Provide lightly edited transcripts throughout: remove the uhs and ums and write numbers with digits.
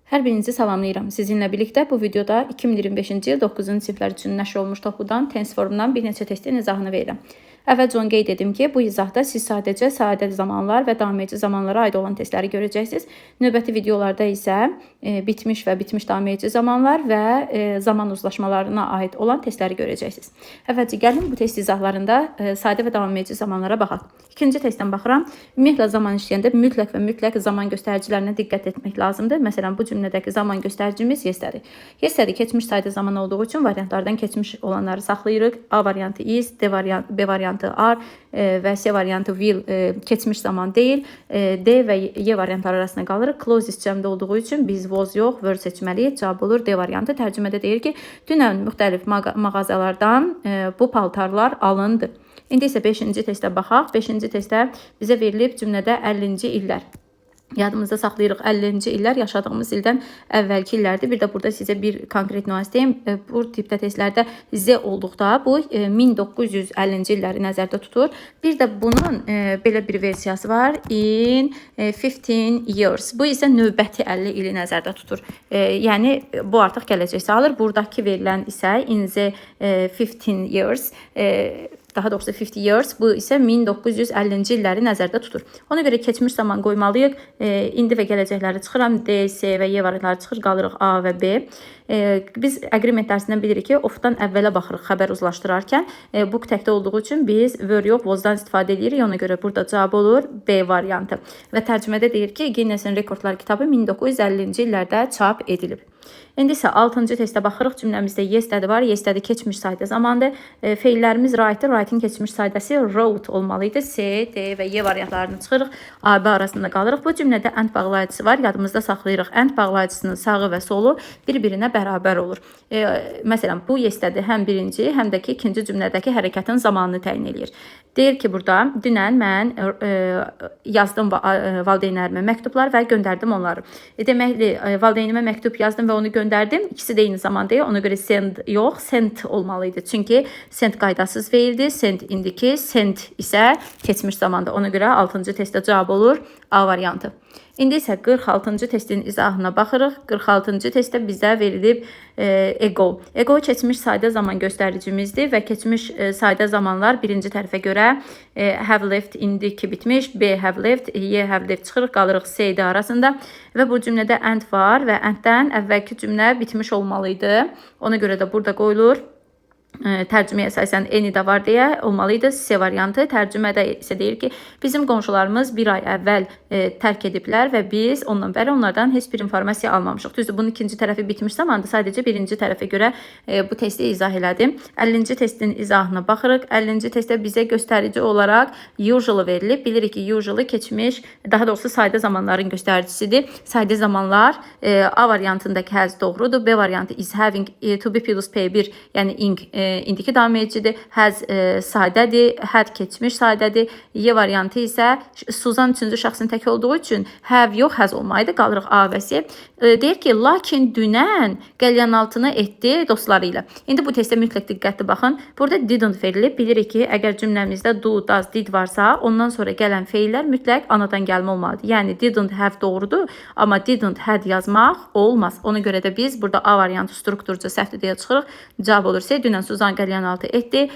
Hər birinizi salamlayıram. Sizinlə birlikdə bu videoda 2025-ci il 9-cu siniflər üçün nəşr olmuş toxudan Tenseformdan bir neçə testin izahını verirəm. Əvvəlcə onu qeyd edim ki, bu izahda siz sadəcə sadə zamanlar və davamiyyəci zamanlara aid olan testləri görəcəksiniz. Növbəti videolarda isə bitmiş və bitmiş davamiyyəci zamanlar və zaman uzlaşmalarına aid olan testləri görəcəksiniz. Əvvəlcə gəlin bu test izahlarında sadə və davamiyyəci zamanlara baxaq. İkinci testdən baxıram. Ümumiyyətlə zaman işləyəndə mütləq və mütləq zaman göstəricilərinə diqqət etmək lazımdır. Məsələn, bu cümlədəki zaman göstəricimiz yes'dir. Yes'də keçmiş sayda zaman olduğu üçün variantlardan keçmiş olanları saxlayırıq. A variantı is, B variantı are və C variantı will keçmiş zaman deyil. D və Y variantları arasında qalırıq. Clauses cəmdə olduğu üçün biz was yox, were seçməliyik. Cavab olur D variantı. Tərcümədə deyir ki, dünən müxtəlif mağazalardan bu paltarlar alındı. İndi isə 5-ci testə baxaq. 5-ci testdə bizə verilib cümlədə 50-ci illər. Yadımızda saxlayırıq 50-ci illər yaşadığımız ildən əvvəlki illərdir. Bir də burada sizə bir konkret nüans deyim. Bu tipdə testlərdə Z olduqda bu 1950-ci illəri nəzərdə tutur. Bir də bunun belə bir versiyası var. In 15 years. Bu isə növbəti 50 ili nəzərdə tutur. Yəni bu artıq gələcək sayılır. Buradakı verilən isə in the 15 years. Daha doğrusu 50 years, bu isə 1950-ci illəri nəzərdə tutur. Ona görə keçmiş zaman qoymalıyıq. İndi və gələcəkləri çıxıram. D, C və Y variantları çıxır, qalırıq A və B. Biz agreement dərsindən bilirik ki, of-dan əvvələ baxırıq xəbər uzlaşdırarkən. Bu təkdə olduğu üçün biz were yox, was-dan istifadə edirik. Ona görə burada cavab olur B variantı. Və tərcümədə deyir ki, Guinness-in rekordlar kitabı 1950-ci illərdə çap edilib. İndi isə 6-cı testə baxırıq. Cümləmizdə yes'də var. Yes'də keçmiş sayda zamandır. Feillərimiz write-dir. Write-in keçmiş saydası wrote olmalıydı. C, D və Y variantlarını çıxırıq. A, B arasında qalırıq. Bu cümlədə and bağlayıcısı var. Yadımızda saxlayırıq. And bağlayıcısının sağı və solu bir-birinə bərabər olur. Məsələn, bu yes'dədir. Həm birinci, həm də ki, ikinci cümlədəki hərəkətin zamanını təyin edir. Deyir ki, burada dünən mən yazdım valideynlərimə məktublar və göndərdim onları. Deməli, valideynimə məktub yazdım və onu göndərdim. İkisi də eyni zamanda. Ona görə send yox, sent olmalıydı. Çünki sent qaydasız feildir. Sent indiki, sent isə keçmiş zamanda. Ona görə 6-cı testdə cavab olur A variantı. İndi isə 46-cı testin izahına baxırıq. 46-cı testdə bizə verilib ego. Ego keçmiş sayda zaman göstəricimizdir və keçmiş sayda zamanlar birinci tərəfə görə have left indiki bitmiş, B have left, Y have left çıxırıq, qalırıq C, D arasında və bu cümlədə and var və anddən əvvəlki cümlə bitmiş olmalıydı. Ona görə də burada qoyulur. Tərcüməyə əsasən eni də var deyə olmalıydı. C variantı. Tərcümədə isə deyir ki, bizim qonşularımız bir ay əvvəl tərk ediblər və biz ondan bəri onlardan heç bir informasiya almamışıq. Düzdür, bunun ikinci tərəfi bitmiş zamandır. Sadəcə birinci tərəfə görə bu testi izah elədim. 50-ci testin izahına baxırıq. 50-ci testdə bizə göstərici olaraq usually verilib. Bilirik ki, usually keçmiş, daha doğrusu sayda zamanların göstəricisidir. Sayda zamanlar A variantındakı has doğrudur. B variantı is having to be plus P1, yəni ing indiki davamiyyəcidir. Has sadədir, had keçmiş sadədir. Y variantı isə Suzan üçüncü şəxsin tək olduğu üçün have yox, has olmalıydı. Qalırıq A və C. Deyir ki, lakin dünən qəlyanaltını etdi dostları ilə. İndi bu testə mütləq diqqətli baxın. Burada didn't verilib. Bilirik ki, əgər cümləmizdə do, does, did varsa, ondan sonra gələn feillər mütləq anadan gəlmə olmalıdır. Yəni didn't have doğrudur, amma didn't had yazmaq olmaz. Ona görə də biz burada A variantı strukturca səhvdir deyə çıxırıq. Cavab olur C. Dünən Suzan qəlyanaltı etdi.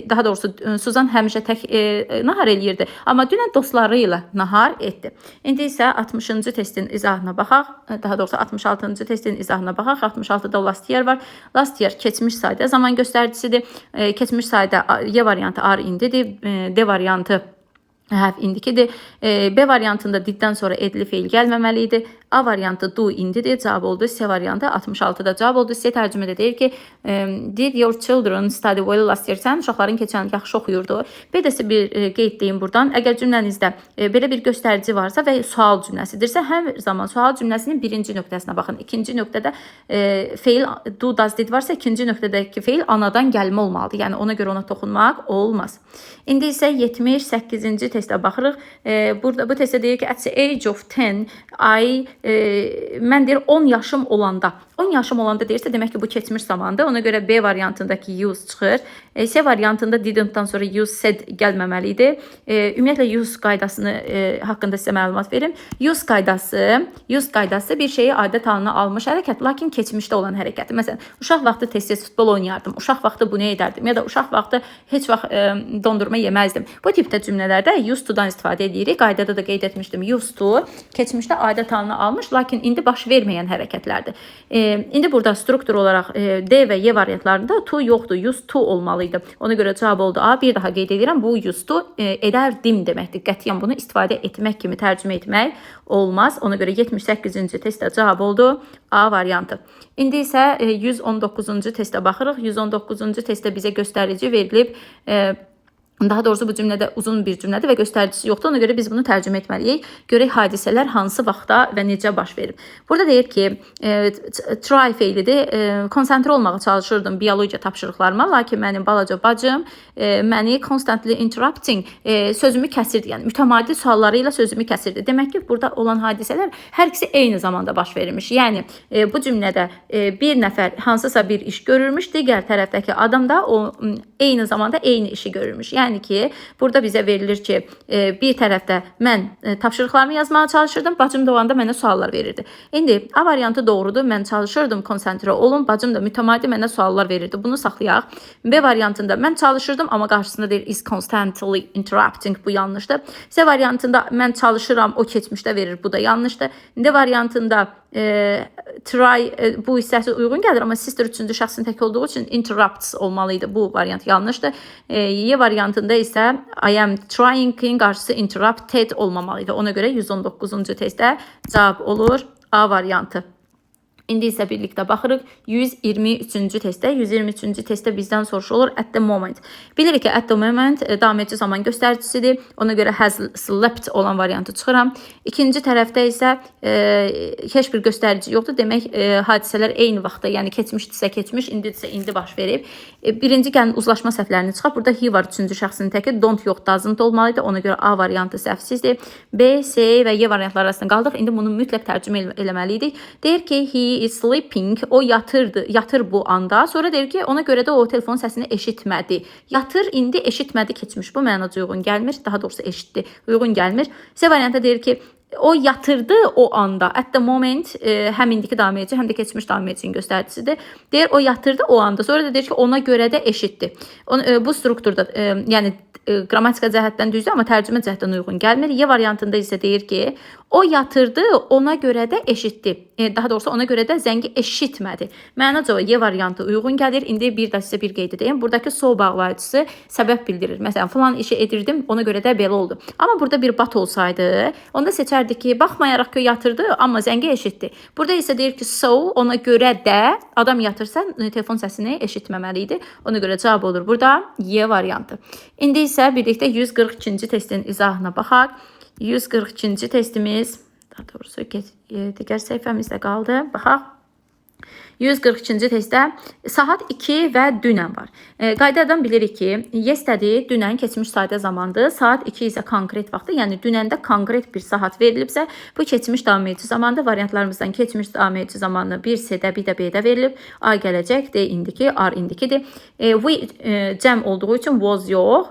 Daha doğrusu Suzan həmişə tək nahar eləyirdi, amma dünən dostları ilə nahar etdi. İndi isə 60-cı testin izahına baxaq. Daha doğrusu 66-cı testin izahına baxaq. 66-da last year var. Last year keçmiş sayda zaman göstəricisidir. Keçmiş sayda Y variantı are indidir. D variantı have indikidir. B variantında diddən sonra edli feil gəlməməli idi. A variantı do indidir. Cavab oldu. C variantı 66-da cavab oldu. C tərcümədə deyir ki, did your children study well last year? Sən uşaqların keçən yaxşı oxuyurdu. Bir də bir qeyd deyim buradan. Əgər cümlənizdə belə bir göstərici varsa və sual cümləsidirsə, hər zaman sual cümləsinin birinci nöqtəsinə baxın. İkinci nöqtədə feil do, does, did varsa, ikinci nöqtədəki feil anadan gəlmə olmalıdır. Yəni ona görə ona toxunmaq olmaz. İndi isə 78-ci testə baxırıq. Burada bu testdə deyir ki, at the age of 10, mən deyir 10 yaşım olanda. 10 yaşım olanda deyirsə, demək ki, bu keçmiş zamandır. Ona görə B variantındakı use çıxır. C variantında didn't-dan sonra use said gəlməməli idi. Ümumiyyətlə, use qaydasını haqqında sizə məlumat verim. Use qaydası bir şeyi adət halına almış hərəkət, lakin keçmişdə olan hərəkəti. Məsələn, uşaq vaxtı tez-tez futbol oynayardım, uşaq vaxtı bunu edərdim, ya da uşaq vaxtı heç vaxt dondurma yeməzdim. Bu tipdə cümlələrdə used to-dan istifadə edirik. Qaydada da qeyd etmişdim. Used to keçmişdə adət halına almış, lakin indi baş verməyən hərəkətlərdir. İndi burada struktur olaraq D və Y variantlarında to yoxdur, used to olmalıydı. Ona görə cavab oldu A. Bir daha qeyd edirəm, bu used to edərdim deməkdir. Qətiyyən bunu istifadə etmək kimi tərcümə etmək olmaz. Ona görə 78-ci testdə cavab oldu A variantı. İndi isə 119-cu testə baxırıq. 119-cu testdə bizə göstərici verilib. Daha doğrusu bu cümlədə uzun bir cümlədir və göstəricisi yoxdur. Ona görə biz bunu tərcümə etməliyik. Görək hadisələr hansı vaxtda və necə baş verib. Burada deyir ki, try feilidir. Konsentrə olmağa çalışırdım biologiya tapşırıqlarıma, lakin mənim balaca bacım məni constantly interrupting, sözümü kəsirdi. Yəni mütəmadi sualları ilə sözümü kəsirdi. Demək ki, burada olan hadisələr hər ikisi eyni zamanda baş verilmiş. Yəni bu cümlədə bir nəfər hansısa bir iş görürmüş, digər tərəfdəki adam da o eyni zamanda eyni işi görürmüş. Yəni ki, burada bizə verilir ki, bir tərəfdə mən tapşırıqlarımı yazmağa çalışırdım, bacım da o anda mənə suallar verirdi. İndi A variantı doğrudur, mən çalışırdım, konsentrə olun, bacım da mütəmadi mənə suallar verirdi. Bunu saxlayaq. B variantında mən çalışırdım, amma qarşısında deyir is constantly interrupting, bu yanlışdır. C variantında mən çalışıram, o keçmişdə verir, bu da yanlışdır. D variantında try bu hissəsi uyğun gəlir, amma sister üçüncü şəxsin tək olduğu üçün interrupts olmalıydı. Bu variant yanlışdır. Y variantında isə I am trying-in qarşısı interrupted olmamalıydı. Ona görə 119-cu testdə cavab olur A variantı. İndi isə birlikdə baxırıq 123-cü testdə. 123-cü testdə bizdən soruşulur at the moment. Bilirik ki, at the moment davam edici zaman göstəricisidir. Ona görə has slept olan variantı çıxıram. İkinci tərəfdə isə heç bir göstərici yoxdur. Demək, hadisələr eyni vaxtda, yəni keçmişdirsə keçmiş, indidirsə indi baş verib. Birinci gəlin uzlaşma səhvlərini çıxaq. Burada he var, üçüncü şəxsin təki. Don't yox, doesn't olmalıydı. Ona görə A variantı səhvsizdir. B, C və Y variantları arasında qaldıq. İndi bunu mütləq tərcümə eləməliydik. Deyir ki, he is sleeping, o yatır bu anda. Sonra deyir ki, ona görə də o telefon səsini eşitmədi. Yatır indi eşitmədi keçmiş. Bu mənaca uyğun gəlmir. Daha doğrusu eşitdi. Uyğun gəlmir. C variantı deyir ki, o yatırdı o anda. At the moment həm indiki davam edici, həm də keçmiş davam edicinin göstəricisidir. Deyir o yatırdı o anda. Sonra da deyir ki, ona görə də eşitdi. Bu strukturda, yəni qrammatika cəhətdən düzdür, amma tərcümə cəhətdən uyğun gəlmir. Y variantında isə deyir ki, o yatırdı, ona görə də eşitdi. Daha doğrusu ona görə də zəngi eşitmədi. Mənaca Y variantı uyğun gəlir. İndi bir də sizə bir qeyd edeyim. Buradakı so bağlayıcısı səbəb bildirir. Məsələn, falan işi edirdim, ona görə də belə oldu. Amma burada bir but olsaydı, onda seçərdik ki, baxmayaraq ki, yatırdı, amma zəngi eşitdi. Burada isə deyir ki, so, ona görə də adam yatırsa, telefon səsini eşitməməli idi. Ona görə cavab olur burada Y variantı. İndi isə birlikdə 142-ci testin izahına baxaq. 142-ci testimiz, daha doğrusu digər səhifəmizdə qaldı. Baxaq. 142-ci testdə saat 2 və dünən var. Qaydadan bilirik ki, yesterday dünən keçmiş sadə zamandır. Saat 2 isə konkret vaxtı, yəni dünəndə konkret bir saat verilibsə, bu keçmiş davam edici zamandır. Variantlarımızdan keçmiş davam edici zamanı bir C-də, bir də B-də verilib. A gələcək, D indiki, R indikidir. We cəm olduğu üçün was yox,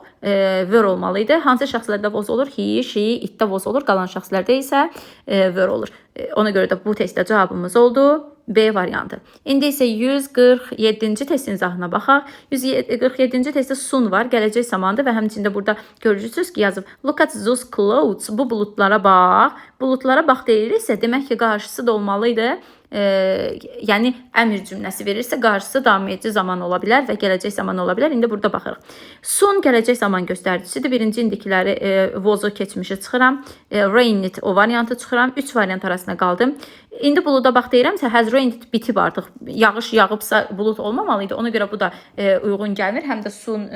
were olmalıydı. Hansı şəxslərdə was olur? He, she, it-də was olur. Qalan şəxslərdə isə were olur. Ona görə də bu testdə cavabımız oldu B variantı. İndi isə 147-ci testin izahına baxaq. 147-ci testdə soon var, gələcək zamandır və həmçində burada görürsünüz ki, yazıb look at those clouds, bu buludlara bax. Buludlara bax deyiriksə, demək ki, qarşısı da olmalıydı. Yəni əmr cümləsi verirsə, qarşısı davam edici zaman ola bilər və gələcək zaman ola bilər. İndi burada baxırıq. Son gələcək zaman göstəricisidir. Birinci indikiləri was-u keçmişi çıxıram. Rained o variantı çıxıram. 3 variant arasında qaldım. İndi buluda bax deyirəmsə, has rained bitib artıq. Yağış yağıbsa bulud olmamalıydı. Ona görə bu da uyğun gəlmir. Həm də son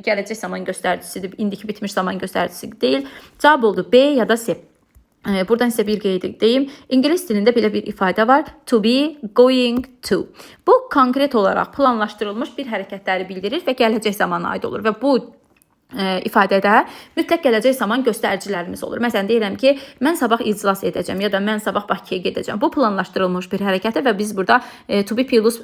gələcək zaman göstəricisidir. İndiki bitmiş zaman göstəricisi deyil. Cavab oldu B ya da C. Buradan sizə bir qeyd edeyim. İngilis dilində belə bir ifadə var. To be, going to. Bu konkret olaraq planlaşdırılmış bir hərəkətləri bildirir və gələcək zamana aid olur. Və bu ifadədə mütləq gələcək zaman göstəricilərimiz olur. Məsələn, deyirəm ki, mən sabah iclas edəcəm ya da mən sabah Bakıya gedəcəm. Bu planlaşdırılmış bir hərəkətdir və biz burada to be plus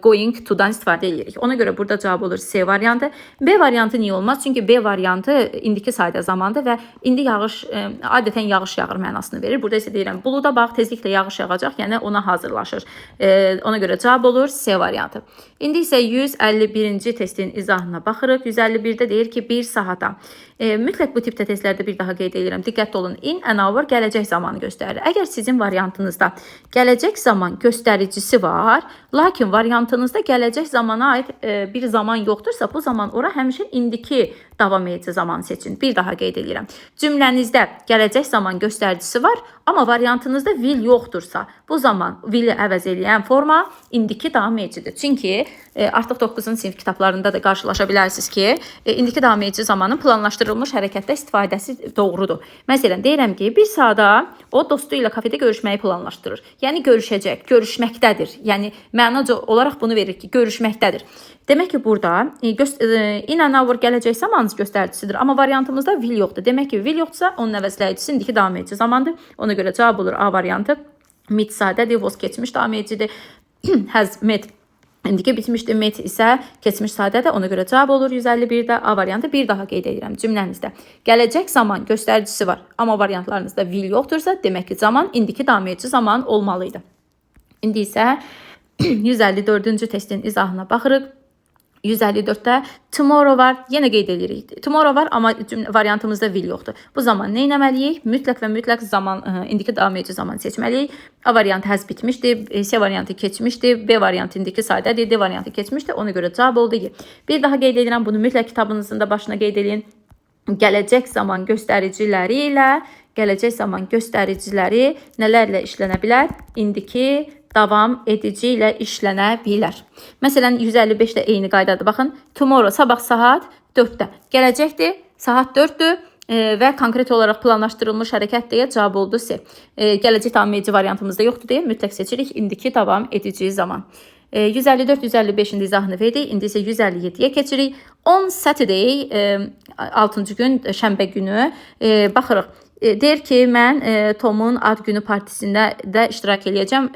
going to-dan istifadə edirik. Ona görə burada cavab olur C variantı. B variantı niyə olmaz? Çünki B variantı indiki sadə zamandır və indi yağış adətən yağış yağır mənasını verir. Burada isə deyirəm buluda bax, tezliklə yağış yağacaq, yəni ona hazırlaşır. Ona görə cavab olur C variantı. İndi isə 151-ci testin izahına baxırıq. 151-də deyir ki, 1 saata. Mütləq bu tipdə testlərdə bir daha qeyd edirəm. Diqqətli olun. In an hour gələcək zamanı göstərir. Əgər sizin variantınızda gələcək zaman göstəricisi var, lakin variantınızda gələcək zamana aid bir zaman yoxdursa, bu zaman ora həmişə indiki davam edici zamanı seçin. Bir daha qeyd edirəm. Cümlənizdə gələcək zaman göstəricisi var, amma variantınızda will yoxdursa, bu zaman will'i əvəz edən forma indiki davam edicidir. Çünki artıq 9-cu sinif kitablarında da qarşılaşa bilərsiniz ki, indiki davam edici zamanın planlaşdırılmış hərəkətdə istifadəsi doğrudur. Məsələn, deyirəm ki, bir saata o dostu ilə kafedə görüşməyi planlaşdırır. Yəni görüşəcək, görüşməkdədir. Yəni mənaca olaraq bunu verir ki, görüşməkdədir. Demək ki, burada in an hour gələcək zaman göstəricisidir, amma variantımızda will yoxdur. Demək ki, will yoxdursa, onun əvəzləyicisi indiki davam edici zamandır. Ona görə cavab olur A variantı. Met sadədir, was keçmiş davam edicidir. Has met indiki bitmişdir, met isə keçmiş sadədir. Ona görə cavab olur 151-də A variantı. Bir daha qeyd edirəm cümlənizdə. Gələcək zaman göstəricisi var, amma variantlarınızda will yoxdursa, demək ki, zaman indiki davam edici zaman olmalıydı. İndi isə 154-cü testin izahına baxırıq. 154-də tomorrow var. Yenə qeyd edirik. Tomorrow var, amma variantımızda will yoxdur. Bu zaman nə etməliyik? Mütləq və mütləq zaman indiki davam edici zaman seçməliyik. A variantı has bitmişdir, C variantı keçmişdir, B variantı indiki sadədir, D variantı keçmişdir. Ona görə cavab oldu ki, bir daha qeyd edirəm, bunu mütləq kitabınızın da başına qeyd edin. Gələcək zaman göstəriciləri nələrlə işlənə bilər? İndiki davam edici ilə işlənə bilər. Məsələn, 155-də eyni qaydadır. Baxın, tomorrow sabah saat 4-də. Gələcəkdir, saat 4-dür və konkret olaraq planlaşdırılmış hərəkət deyə cavab oldu C. Gələcək davam edici variantımızda yoxdur deyə mütləq seçirik indiki davam edici zaman. 154-155-in izahını verdik. İndi isə 157-yə keçirik. On Saturday, 6-cı gün, şənbə günü baxırıq. Deyir ki, mən Tomun ad günü partisində də iştirak edəcəm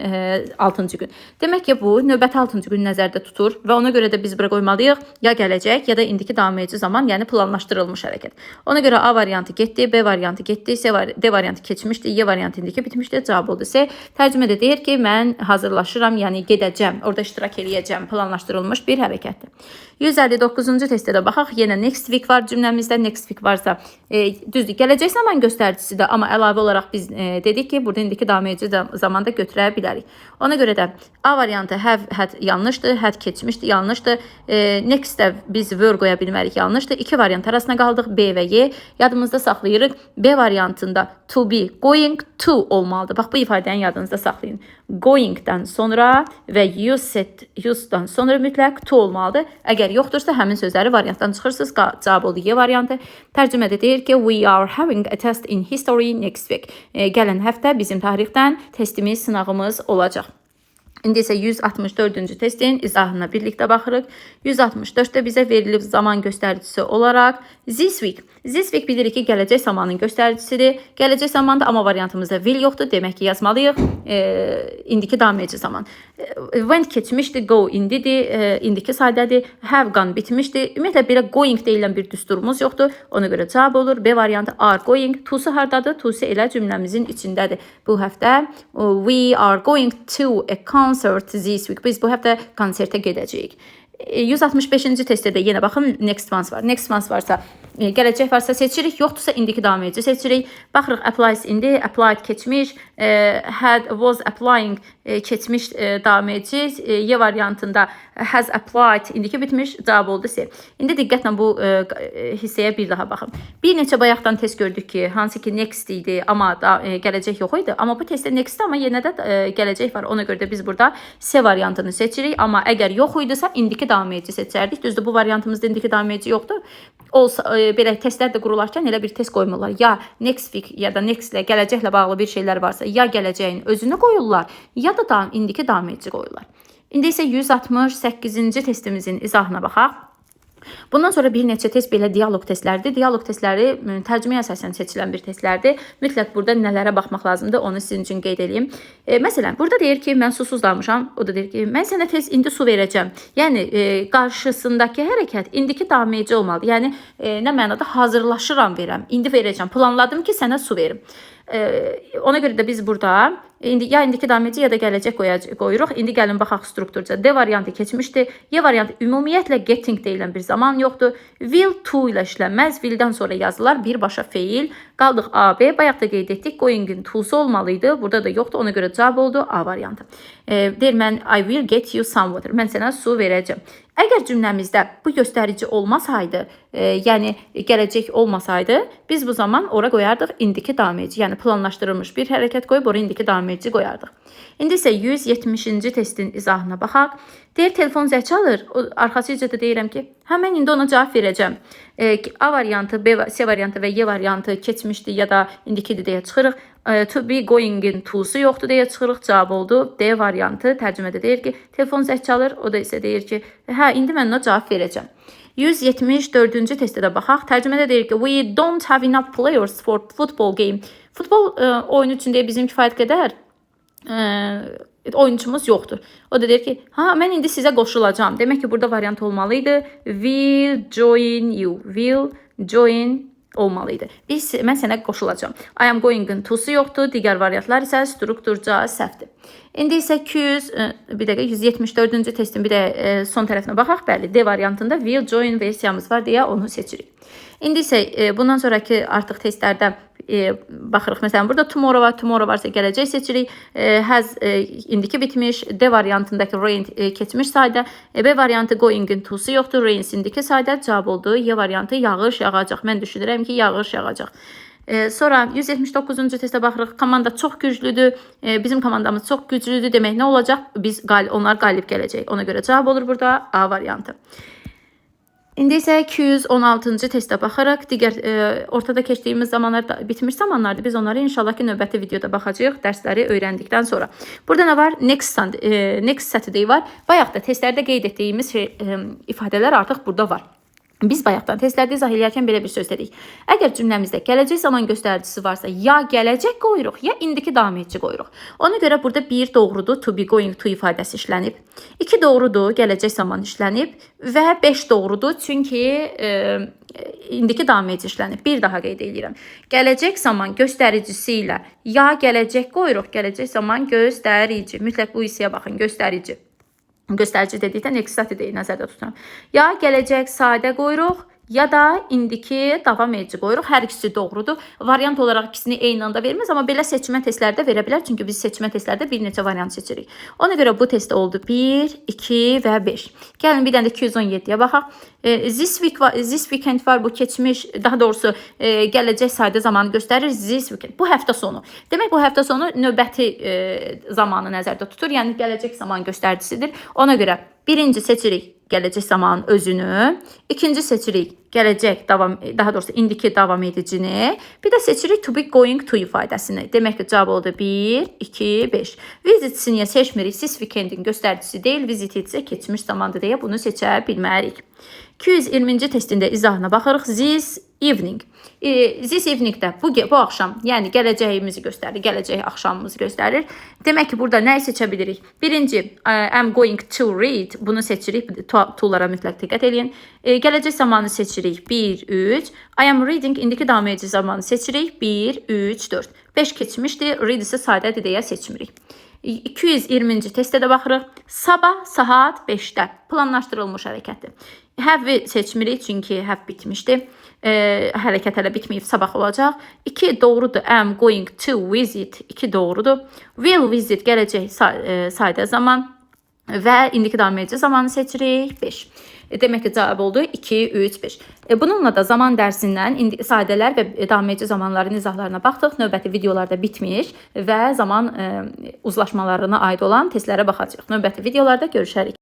6-cı gün. Demək ki, bu növbəti 6-cı gün nəzərdə tutur və ona görə də biz bura qoymalıyıq ya gələcək ya da indiki davam edici zaman, yəni planlaşdırılmış hərəkət. Ona görə A variantı getdi, B variantı getdi, D variantı keçmişdi, Y variantı indiki bitmişdi, cavab oldu C. Tərcümədə deyir ki, mən hazırlaşıram, yəni gedəcəm, orada iştirak edəcəm, planlaşdırılmış bir hərəkətdir. 159-cu testdə də baxaq, yenə next week var cümləmizdə. Next week varsa düzdür, gələcək zaman göstəricisidir, amma əlavə olaraq biz dedik ki, burada indiki davam edici zamanda götürə bilərik. Ona görə də A variantı have, had yanlışdır, had keçmişdir, yanlışdır. Next-də biz were qoya bilmərik, yanlışdır. İki variant arasına qaldıq, B və Y. Yadımızda saxlayırıq. B variantında to be, going to olmalıdır. Bax, bu ifadəni yadınızda saxlayın. Going-dən sonra və usedan sonra mütləq to olmalıdır. Əgər yoxdursa, həmin sözləri variantdan çıxırsınız. Cavab oldu Y variantı. Tərcümədə deyir ki, we are having a test in history next week. Gələn həftə bizim tarixdən testimiz, sınağımız olacaq. İndi isə 164-cü testin izahına birlikdə baxırıq. 164-də bizə verilib zaman göstəricisi olaraq this week. This week bilirik ki, gələcək zamanın göstəricisidir. Gələcək zamanda, amma variantımızda will yoxdur. Demək ki, yazmalıyıq indiki davam edici zaman. Went keçmişdi, go indidir, indiki sadədir. Have gone bitmişdi. Ümumiyyətlə, belə going deyilən bir düsturumuz yoxdur. Ona görə cavab olur. B variantı are going. To-su hardadır? To-su elə cümləmizin içindədir. Bu həftə we are going to a concert this week. Biz bu həftə konsertə gedəcəyik. 165-ci testdə də yenə baxın, next month var. Next month varsa, gələcək varsa seçirik, yoxdursa indiki davam edici seçirik. Baxırıq, applies indi, applied keçmiş, had, was applying keçmiş davam edici, Y variantında has applied indiki bitmiş, cavab oldu C. İndi diqqətlə bu hissəyə bir daha baxın. Bir neçə bayaqdan test gördük ki, hansı ki next idi, amma gələcək yox idi. Amma bu testdə next, amma yenə də gələcək var. Ona görə də biz burada C variantını seçirik. Amma əgər yox idisə, indiki davam edici seçərdik. Düzdür, bu variantımızda indiki davam edici yoxdur. Olsa, belə testlər də qurularkən elə bir test qoymurlar. Ya next week ya da next ilə gələcəklə bağlı bir şeylər varsa, ya gələcəyin özünü qoyurlar, ya da indiki davam edici qoyurlar. İndi isə 168-ci testimizin izahına baxaq. Bundan sonra bir neçə test belə dialoq testləridir. Dialoq testləri tərcüməyə əsasən seçilən bir testlərdir. Mütləq burada nələrə baxmaq lazımdır, onu sizin üçün qeyd edeyim. Məsələn, burada deyir ki, mən susuz qalmışam. O da deyir ki, mən sənə tez indi su verəcəm. Yəni qarşısındakı hərəkət indiki davam edici olmalıdır. Yəni nə mənada hazırlaşıram verəm, indi verəcəm. Planladım ki, sənə su verim. Ona görə də biz burada ya indiki davam edici ya da gələcək qoyuruq. İndi gəlin baxaq strukturca. D variantı keçmişdi. Y variantı ümumiyyətlə getting deyilən bir zaman yoxdur. Will to ilə işlənməz. Will'dən sonra yazılar birbaşa feil. Qaldıq A, B. Bayaq da qeyd etdik. Going'in to'su olmalıydı. Burada da yoxdur. Ona görə cavab oldu A variantı. Deyir mən I will get you some water. Mən sənə su verəcəm. Əgər cümləmizdə bu göstərici olmasaydı, yəni gələcək olmasaydı, biz bu zaman ora qoyardıq indiki davam edici. Yəni planlaşdırılmış bir hərəkət qoyub ora indiki davam edici qoyardıq. İndi isə 170-ci testin izahına baxaq. Deyir, telefon zəng çalır. Arxasıca da deyirəm ki, mən indi ona cavab verəcəm. A variantı, B, C variantı və Y variantı keçmişdi ya da indikidir deyə çıxırıq. To be going'in to'su yoxdur deyə çıxırıq. Cavab oldu. D variantı tərcümədə deyir ki, telefon zəng çalır. O da isə deyir ki, indi mən ona cavab verəcəm. 174-cü testə də baxaq. Tərcümədə deyir ki, we don't have enough players for football game. Futbol oyunu üçün deyə bizim kifayət qədər oyunçumuz yoxdur. O da deyir ki, mən indi sizə qoşulacağam. Demək ki, burada variant olmalıydı. Will join you. Will join olmalıydı. Mən sənə qoşulacağam. I am going-in to'su yoxdur. Digər variantlar isə strukturca səhvdir. İndi isə 174-cü testin bir də son tərəfinə baxaq. Bəli, D variantında will join versiyamız var deyə onu seçirik. İndi isə bundan sonraki artıq testlərdə baxırıq. Məsələn, burada tomorrow var. Tomorrow varsa gələcək seçirik. Has indiki bitmiş. D variantındakı rain keçmiş sayda. B variantı going-in to'su yoxdur. Rain indiki sayda cavab oldu. Y variantı yağış yağacaq. Mən düşünürəm ki, yağış yağacaq. Sonra 179-cu testə baxırıq. Komanda çox güclüdür. Bizim komandamız çox güclüdür. Demək nə olacaq? Onlar qalib gələcək. Ona görə cavab olur burada A variantı. İndi isə 216-cı testə baxaraq digər ortada keçdiyimiz zamanlar bitmiş zamanlardır. Biz onları inşallah ki növbəti videoda baxacağıq dərsləri öyrəndikdən sonra. Burada nə var? Next Saturday var. Bayaq da testlərdə qeyd etdiyimiz ifadələr artıq burada var. Biz bayaqdan testlərdə izah edərkən belə bir söz dedik. Əgər cümləmizdə gələcək zaman göstəricisi varsa, ya gələcək qoyuruq, ya indiki davam edici qoyuruq. Ona görə burada bir doğrudur, to be going to ifadəsi işlənib. 2 doğrudur, gələcək zaman işlənib və 5 doğrudur, çünki indiki davam edici işlənib. Bir daha qeyd edirəm. Gələcək zaman göstəricisi ilə ya gələcək qoyuruq, gələcək zaman göstərici. Mütləq bu hissəyə baxın, göstərici. Göstərici dedikdə next Saturday nəzərdə tuturam. Ya gələcək sadə qoyuruq, ya da indiki davam edici qoyuruq. Hər ikisi doğrudur. Variant olaraq ikisini eyni anda verməz, amma belə seçmə testlərdə verə bilər. Çünki biz seçmə testlərdə bir neçə variant seçirik. Ona görə bu test oldu 1, 2 və 5. Gəlin bir dənə də 217-yə baxaq. This weekend var, bu keçmiş, daha doğrusu gələcək sayda zamanı göstərir. This weekend, bu həftə sonu. Demək bu həftə sonu növbəti zamanı nəzərdə tutur. Yəni gələcək zaman göstəricisidir. Ona görə birinci seçirik gələcək zamanın özünü, ikinci seçirik gələcək daha doğrusu indiki davam edicini, bir də seçirik to be going to ifadəsini. Demək ki, cavab oldu 1, 2, 5. Visit niyə seçmirik? This weekendin göstəricisi deyil, visit isə keçmiş zamandır deyə bunu seçə bilmərik. 220-ci testində izahına baxırıq. This evening. This eveningdə bu axşam, yəni gələcəyimizi göstərir, gələcək axşamımızı göstərir. Demək ki, burada nəyi seçə bilirik? Birinci, I'm going to read. Bunu seçirik. To'lara mütləq diqqət edin. Gələcək zamanı seçirik. 1, 3. I am reading. İndiki davam edici zamanı seçirik. 1, 3, 4. 5 keçmişdir. Read isə sadədir deyə seçmirik. 220-ci testə də baxırıq. Sabah saat 5-də planlaşdırılmış hərəkətdir. Have seçmirik, çünki have bitmişdi. Hərəkət hələ bitməyib, sabah olacaq. 2 doğrudur. Am going to visit. 2 doğrudur. Will visit gələcək sayda zaman və indiki davam edici zamanı seçirik. 5. Demək ki, cavab oldu 2, 3, 5. Bununla da zaman dərsindən sadələr və davam edici zamanların izahlarına baxdıq. Növbəti videolarda bitmiş və zaman uzlaşmalarına aid olan testlərə baxacağıq. Növbəti videolarda görüşərik.